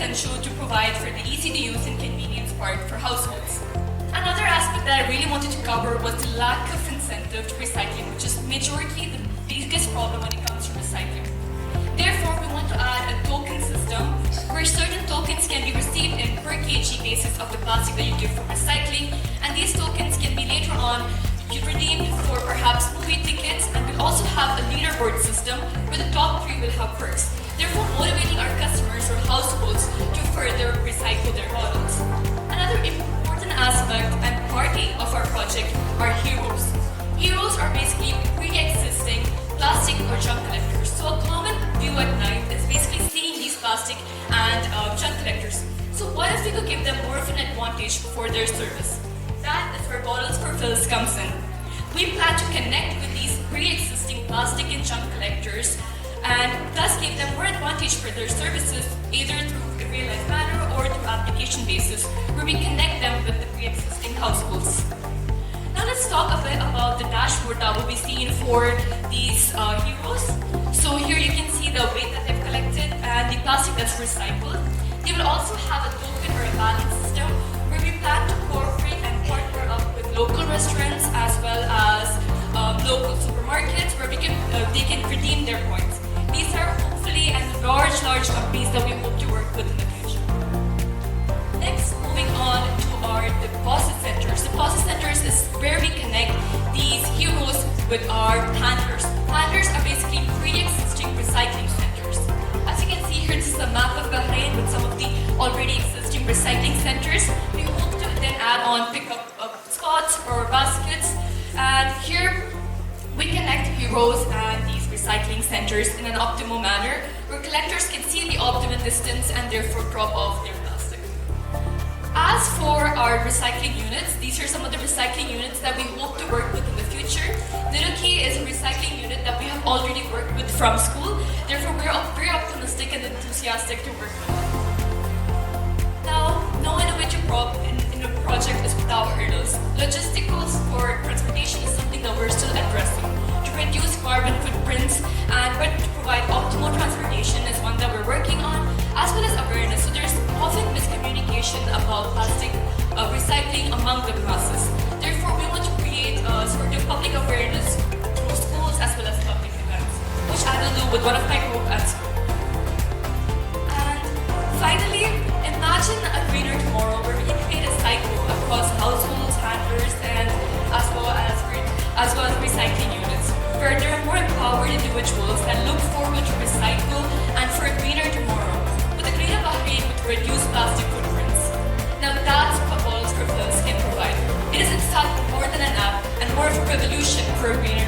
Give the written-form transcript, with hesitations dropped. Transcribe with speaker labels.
Speaker 1: essential to provide for the easy-to-use and convenience part for households. Another aspect that I really wanted to cover was the lack of incentive to recycling, which is majorly the biggest problem when it comes to recycling. Therefore, we want to add a token system where certain tokens can be received in per kg basis of the plastic that you give for recycling, and these tokens can be later on redeemed for perhaps movie tickets, and we'll also have a leaderboard system where the top 3 will have perks, therefore motivating our customers or households to further recycle their bottles. Another important aspect and part A of our project are heroes. Heroes are basically pre-existing plastic or junk collectors. So a common view at night is basically seeing these plastic and junk collectors. So what if we could give them more of an advantage for their service? That is where Bottles for Fills comes in. We plan to connect with these pre-existing plastic and junk collectors and thus give them more advantage for their services, either through a real-life manner or through application basis, where we connect them with the pre-existing households. Now let's talk a bit about the dashboard that will be seen for these heroes. So here you can see the weight that they've collected and the plastic that's recycled. They will also have a token or a balance system where we plan to cooperate and partner up with local restaurants as well as local supermarkets where they can redeem their points. These are hopefully and large companies that we hope to work with in the future. Next, moving on to our deposit centers. Deposit centers is where we connect these heroes with our handlers. Handlers are basically pre-existing recycling centers. As you can see here, this is a map of Bahrain with some of the already existing recycling centers. We hope to then add on pick-up spots or baskets, and here we connect heroes and these recycling centers in an optimal manner where collectors can see the optimum distance and therefore drop off their plastic. As for our recycling units, these are some of the recycling units that we hope to work with in the future. Little Key is a recycling unit that we have already worked with from school, therefore we're very optimistic and enthusiastic to work with. Now, no innovative in a project is without hurdles. Logisticals for transportation is something that we're still addressing. To reduce carbon footprints and to provide optimal transportation is one that we're working on, as well as awareness. So there's often miscommunication about plastic recycling among the masses. Therefore, we want to create sort of public awareness through schools as well as public events, which I will do with one of my group at school. And finally, imagine a greener tomorrow where we can create a cycle across households, handlers, and as well as recycling units, where there are more empowered individuals that look forward to recycle and for a greener tomorrow, with a greener Bahrain with reduced plastic footprints. Now that's what Bottles for Fills can provide. It is in fact more than an app and more of a revolution for a greener